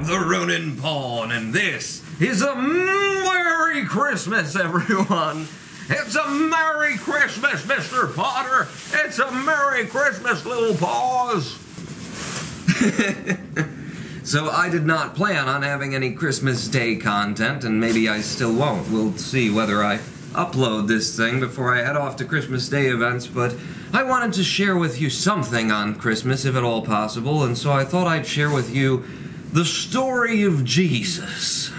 the Ronin Pawn, and this is a Merry Christmas, everyone! It's a Merry Christmas, Mr. Potter! It's a Merry Christmas, Little Paws! So I did not plan on having any Christmas Day content, and maybe I still won't. We'll see whether I upload this thing before I head off to Christmas Day events, but I wanted to share with you something on Christmas, if at all possible, and so I thought I'd share with you the story of Jesus.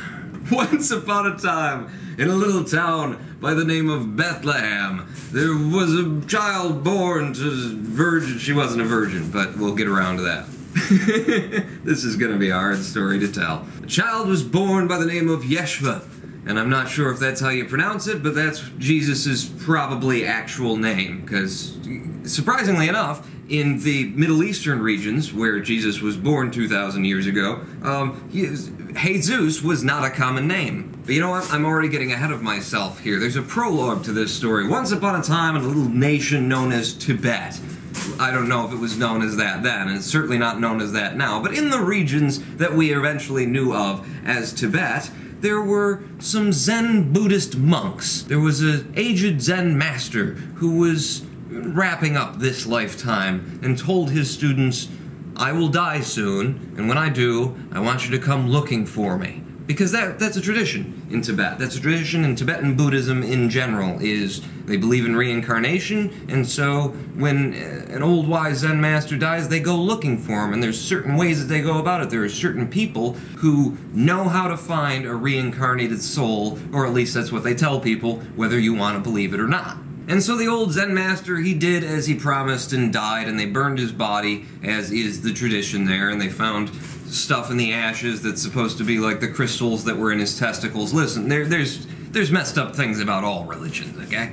Once upon a time, in a little town by the name of Bethlehem, there was a child born to a virgin. She wasn't a virgin, but we'll get around to that. This is going to be a hard story to tell. A child was born by the name of Yeshua, and I'm not sure if that's how you pronounce it, but that's Jesus' probably actual name, because surprisingly enough, in the Middle Eastern regions where Jesus was born 2,000 years ago, Jesus was not a common name. But you know what? I'm already getting ahead of myself here. There's a prologue to this story. Once upon a time in a little nation known as Tibet. I don't know if it was known as that then, and it's certainly not known as that now, but in the regions that we eventually knew of as Tibet, there were some Zen Buddhist monks. There was an aged Zen master who was wrapping up this lifetime and told his students, I will die soon, and when I do, I want you to come looking for me. Because that's a tradition in Tibet. That's a tradition in Tibetan Buddhism in general, is they believe in reincarnation, and so when an old wise Zen master dies, they go looking for him, and there's certain ways that they go about it. There are certain people who know how to find a reincarnated soul, or at least that's what they tell people, whether you want to believe it or not. And so the old Zen master, he did as he promised and died, and they burned his body, as is the tradition there, and they found stuff in the ashes that's supposed to be like the crystals that were in his testicles. Listen, there's messed up things about all religions, okay?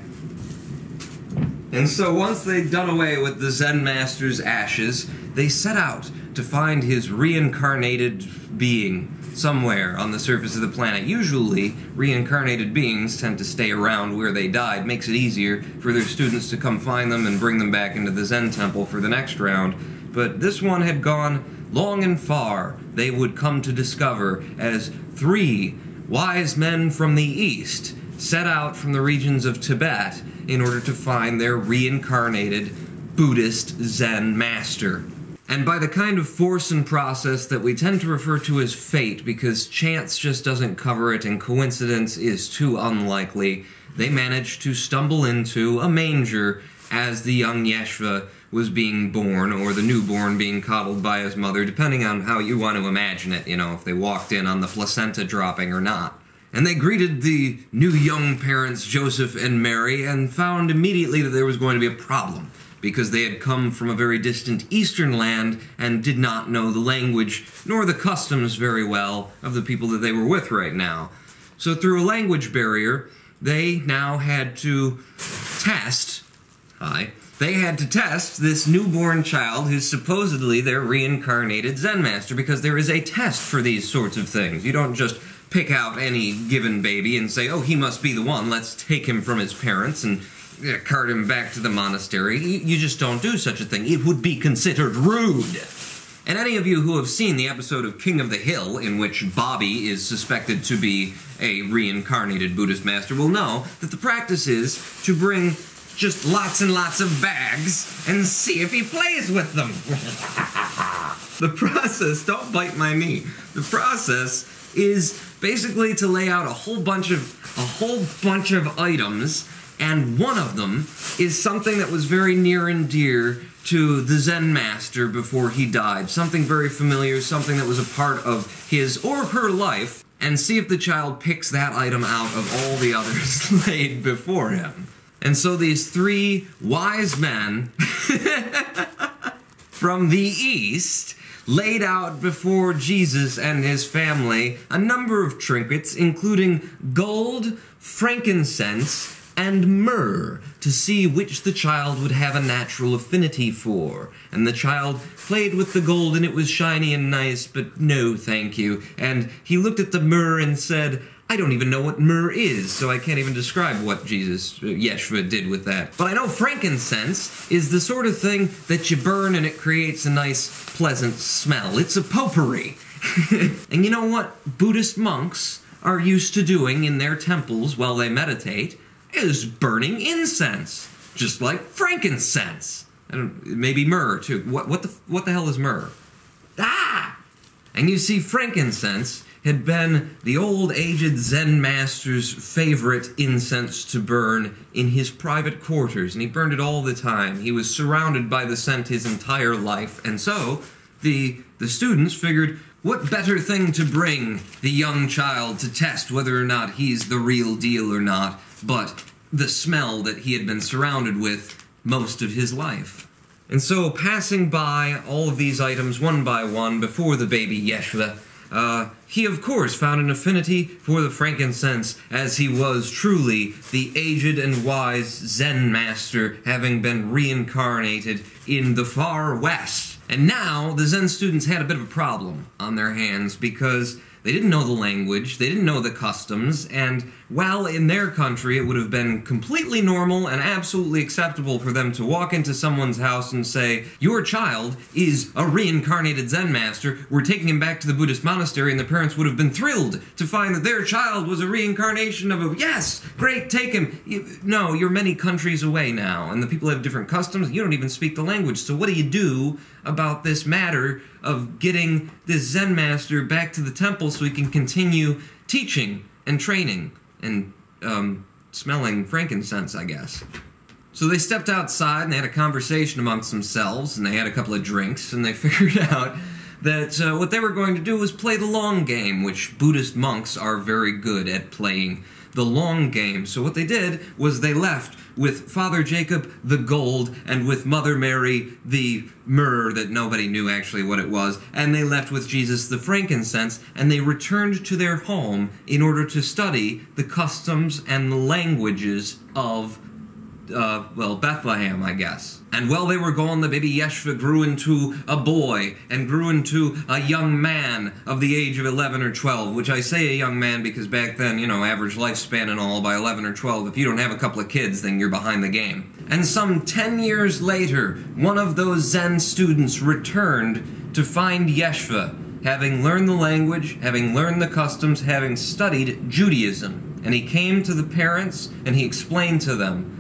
And so once they'd done away with the Zen master's ashes, they set out to find his reincarnated being somewhere on the surface of the planet. Usually, reincarnated beings tend to stay around where they died. Makes it easier for their students to come find them and bring them back into the Zen temple for the next round. But this one had gone long and far. They would come to discover as 3 wise men from the East set out from the regions of Tibet in order to find their reincarnated Buddhist Zen master. And by the kind of force and process that we tend to refer to as fate, because chance just doesn't cover it and coincidence is too unlikely, they managed to stumble into a manger as the young Yeshua was being born, or the newborn being coddled by his mother, depending on how you want to imagine it, you know, if they walked in on the placenta dropping or not. And they greeted the new young parents, Joseph and Mary, and found immediately that there was going to be a problem, because they had come from a very distant eastern land and did not know the language nor the customs very well of the people that they were with right now. So through a language barrier, they now had to test this newborn child who's supposedly their reincarnated Zen master, because there is a test for these sorts of things. You don't just pick out any given baby and say, oh, he must be the one, let's take him from his parents and cart him back to the monastery. You just don't do such a thing. It would be considered rude. And any of you who have seen the episode of King of the Hill, in which Bobby is suspected to be a reincarnated Buddhist master, will know that the practice is to bring just lots and lots of bags and see if he plays with them. The process, don't bite my knee, the process is basically to lay out a whole bunch of items, and one of them is something that was very near and dear to the Zen master before he died. Something very familiar, something that was a part of his or her life, and see if the child picks that item out of all the others laid before him. And so these 3 wise men from the East laid out before Jesus and his family a number of trinkets, including gold, frankincense, and myrrh, to see which the child would have a natural affinity for. And the child played with the gold, and it was shiny and nice, but no thank you. And he looked at the myrrh and said, I don't even know what myrrh is, so I can't even describe what Yeshua did with that. But I know frankincense is the sort of thing that you burn and it creates a nice, pleasant smell. It's a potpourri. And you know what Buddhist monks are used to doing in their temples while they meditate is burning incense, just like frankincense. Maybe myrrh too. What the hell is myrrh? Ah! And you see, frankincense had been the old aged Zen master's favorite incense to burn in his private quarters, and he burned it all the time. He was surrounded by the scent his entire life, and so the students figured, what better thing to bring the young child to test whether or not he's the real deal or not, but the smell that he had been surrounded with most of his life. And so, passing by all of these items one by one before the baby Yeshua, he of course found an affinity for the frankincense, as he was truly the aged and wise Zen master, having been reincarnated in the far west. And now the Zen students had a bit of a problem on their hands, because they didn't know the language, they didn't know the customs, and while in their country it would have been completely normal and absolutely acceptable for them to walk into someone's house and say, your child is a reincarnated Zen master, we're taking him back to the Buddhist monastery, and the parents would have been thrilled to find that their child was a reincarnation of a, yes, great, take him. No, you're many countries away now, and the people have different customs, you don't even speak the language, so what do you do about this matter of getting this Zen master back to the temple so he can continue teaching and training and smelling frankincense, I guess. So they stepped outside and they had a conversation amongst themselves, and they had a couple of drinks, and they figured out that what they were going to do was play the long game, which Buddhist monks are very good at playing the long game. So what they did was they left with Father Jacob the gold, and with Mother Mary the myrrh that nobody knew actually what it was, and they left with Jesus the frankincense, and they returned to their home in order to study the customs and the languages of Bethlehem, I guess. And while they were gone, the baby Yeshua grew into a boy, and grew into a young man of the age of 11 or 12, which I say a young man because back then, you know, average lifespan and all, by 11 or 12, if you don't have a couple of kids, then you're behind the game. And some 10 years later, one of those Zen students returned to find Yeshua, having learned the language, having learned the customs, having studied Judaism. And he came to the parents, and he explained to them,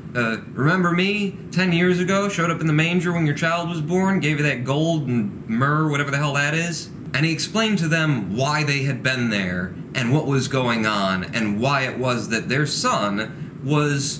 remember me 10 years ago, showed up in the manger when your child was born, gave you that gold and myrrh, whatever the hell that is? And he explained to them why they had been there, and what was going on, and why it was that their son was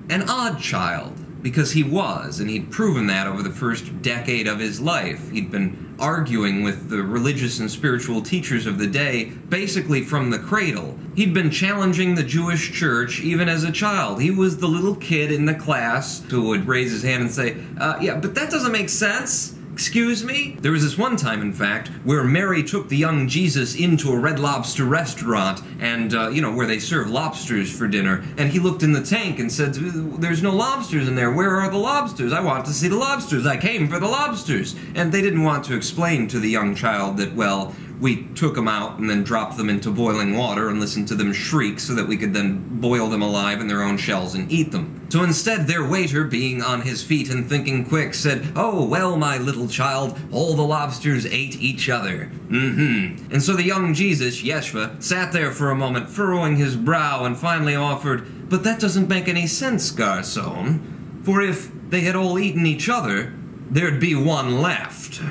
an odd child. Because he was, and he'd proven that over the first decade of his life. He'd been arguing with the religious and spiritual teachers of the day, basically from the cradle. He'd been challenging the Jewish church even as a child. He was the little kid in the class who would raise his hand and say, yeah, but that doesn't make sense. Excuse me? There was this one time, in fact, where Mary took the young Jesus into a Red Lobster restaurant, and, where they serve lobsters for dinner, and he looked in the tank and said, there's no lobsters in there, where are the lobsters? I want to see the lobsters, I came for the lobsters. And they didn't want to explain to the young child that, well, we took them out and then dropped them into boiling water and listened to them shriek so that we could then boil them alive in their own shells and eat them. So instead, their waiter, being on his feet and thinking quick, said, oh, well, my little child, all the lobsters ate each other. And so the young Jesus, Yeshua, sat there for a moment, furrowing his brow, and finally offered, but that doesn't make any sense, garçon. For if they had all eaten each other, there'd be one left.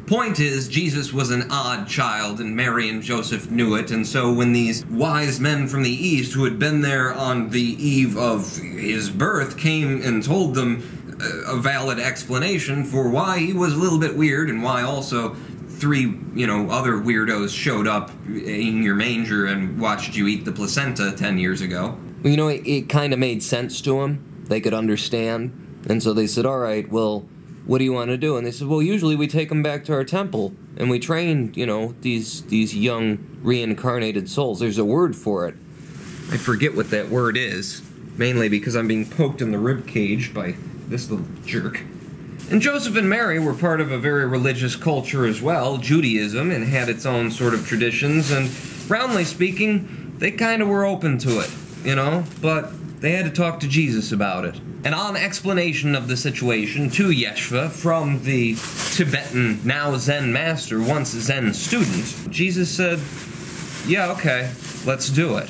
Point is, Jesus was an odd child, and Mary and Joseph knew it, and so when these wise men from the East, who had been there on the eve of his birth, came and told them a valid explanation for why he was a little bit weird, and why also 3, other weirdos showed up in your manger and watched you eat the placenta 10 years ago. Well, it kind of made sense to them. They could understand, and so they said, all right, well, what do you want to do? And they said, well, usually we take them back to our temple, and we train, these young reincarnated souls. There's a word for it. I forget what that word is, mainly because I'm being poked in the rib cage by this little jerk. And Joseph and Mary were part of a very religious culture as well, Judaism, and had its own sort of traditions, and roundly speaking, they kind of were open to it, but they had to talk to Jesus about it. And on explanation of the situation to Yeshua from the Tibetan, now Zen master, once Zen student, Jesus said, yeah, okay, let's do it.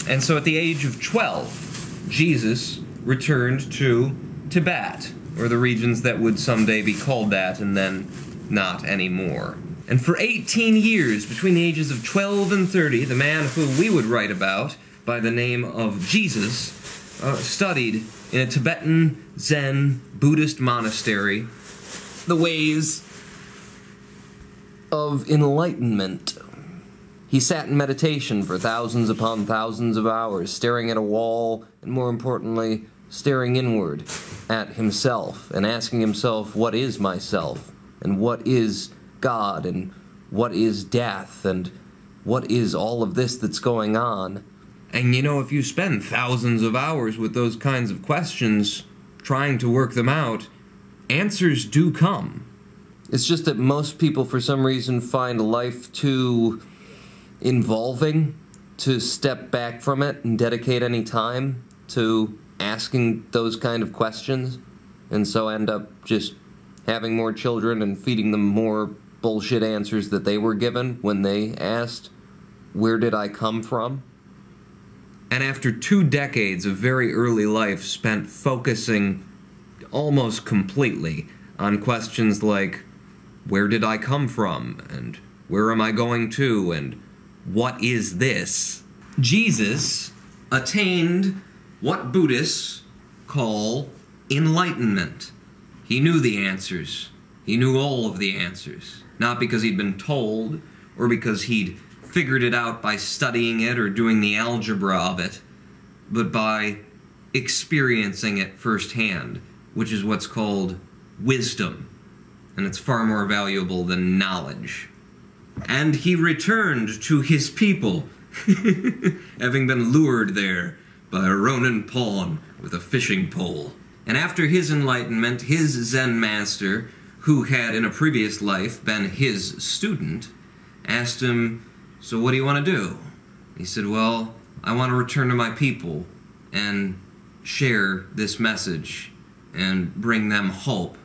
And so at the age of 12, Jesus returned to Tibet, or the regions that would someday be called that and then not anymore. And for 18 years, between the ages of 12 and 30, the man who we would write about by the name of Jesus studied in a Tibetan Zen Buddhist monastery the ways of enlightenment. He sat in meditation for thousands upon thousands of hours, staring at a wall, and more importantly, staring inward at himself, and asking himself, what is myself? And what is God? And what is death? And what is all of this that's going on? And you know, if you spend thousands of hours with those kinds of questions, trying to work them out, answers do come. It's just that most people, for some reason, find life too involving to step back from it and dedicate any time to asking those kind of questions, and so end up just having more children and feeding them more bullshit answers that they were given when they asked, where did I come from? And after 2 decades of very early life spent focusing almost completely on questions like, where did I come from? And where am I going to? And what is this? Jesus attained what Buddhists call enlightenment. He knew the answers. He knew all of the answers. Not because he'd been told, or because he'd figured it out by studying it or doing the algebra of it, but by experiencing it firsthand, which is what's called wisdom. And it's far more valuable than knowledge. And he returned to his people, having been lured there by a Ronin pawn with a fishing pole. And after his enlightenment, his Zen master, who had in a previous life been his student, asked him, so what do you want to do? He said, well, I want to return to my people and share this message and bring them hope.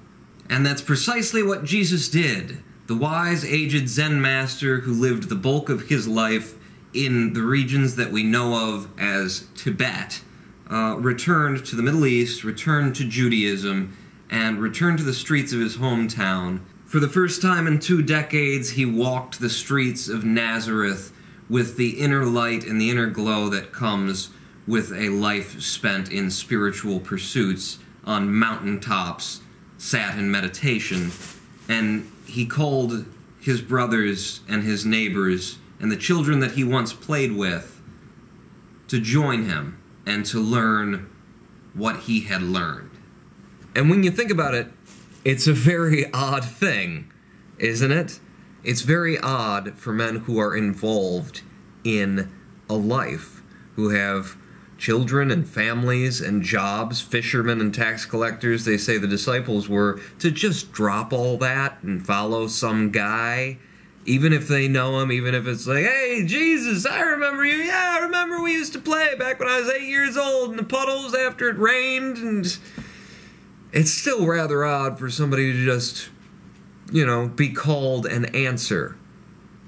And that's precisely what Jesus did. The wise, aged Zen master who lived the bulk of his life in the regions that we know of as Tibet, returned to the Middle East, returned to Judaism, and returned to the streets of his hometown. For the first time in 2 decades, he walked the streets of Nazareth with the inner light and the inner glow that comes with a life spent in spiritual pursuits on mountaintops, sat in meditation, and he called his brothers and his neighbors and the children that he once played with to join him and to learn what he had learned. And when you think about it, it's a very odd thing, isn't it? It's very odd for men who are involved in a life, who have children and families and jobs, fishermen and tax collectors. They say the disciples were to just drop all that and follow some guy, even if they know him, even if it's like, hey, Jesus, I remember you. Yeah, I remember we used to play back when I was 8 years old in the puddles after it rained. And it's still rather odd for somebody to just, be called and answer.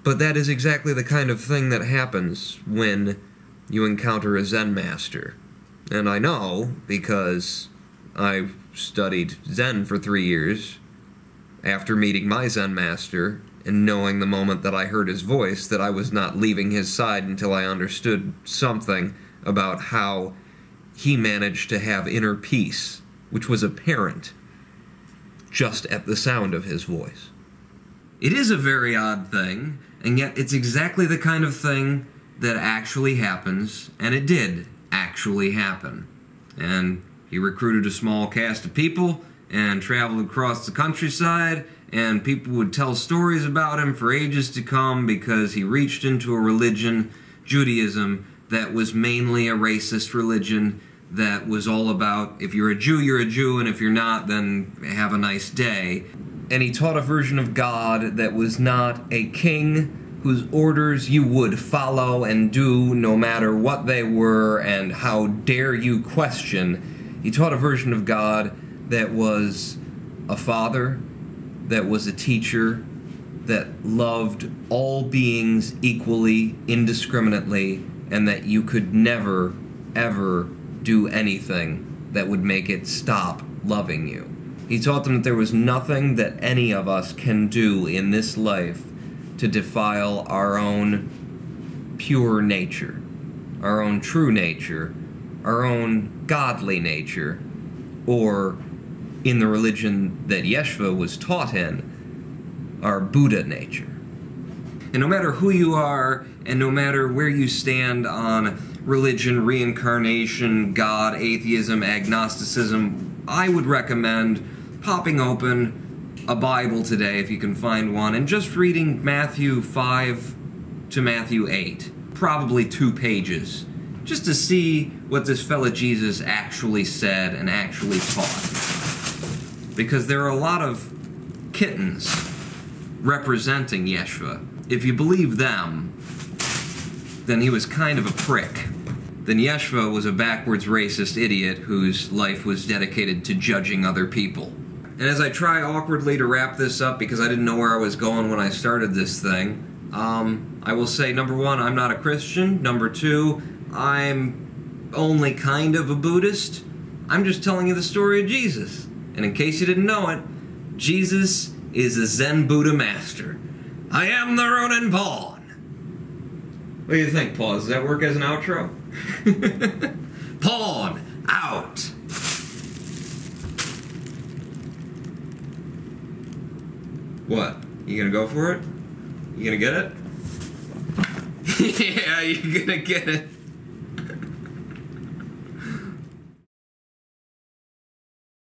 But that is exactly the kind of thing that happens when you encounter a Zen master. And I know because I studied Zen for 3 years after meeting my Zen master and knowing the moment that I heard his voice that I was not leaving his side until I understood something about how he managed to have inner peace, which was apparent just at the sound of his voice. It is a very odd thing, and yet it's exactly the kind of thing that actually happens, and it did actually happen. And he recruited a small cast of people and traveled across the countryside, and people would tell stories about him for ages to come because he reached into a religion, Judaism, that was mainly a racist religion that was all about, if you're a Jew, and if you're not, then have a nice day. And he taught a version of God that was not a king whose orders you would follow and do no matter what they were, and how dare you question. He taught a version of God that was a father, that was a teacher, that loved all beings equally, indiscriminately, and that you could never, ever do anything that would make it stop loving you. He taught them that there was nothing that any of us can do in this life to defile our own pure nature, our own true nature, our own godly nature, or, in the religion that Yeshua was taught in, our Buddha nature. And no matter who you are, and no matter where you stand on religion, reincarnation, God, atheism, agnosticism, I would recommend popping open a Bible today, if you can find one, and just reading Matthew 5 to Matthew 8. Probably 2 pages. Just to see what this fella Jesus actually said and actually taught. Because there are a lot of kittens representing Yeshua. If you believe them, then he was kind of a prick. Then Yeshua was a backwards racist idiot whose life was dedicated to judging other people. And as I try awkwardly to wrap this up, because I didn't know where I was going when I started this thing, I will say, number 1, I'm not a Christian. Number 2, I'm only kind of a Buddhist. I'm just telling you the story of Jesus. And in case you didn't know it, Jesus is a Zen Buddha master. I am the Ronin Pawn. What do you think, Paul? Does that work as an outro? Pawn out. What? You gonna go for it? You gonna get it? Yeah, you're gonna get it.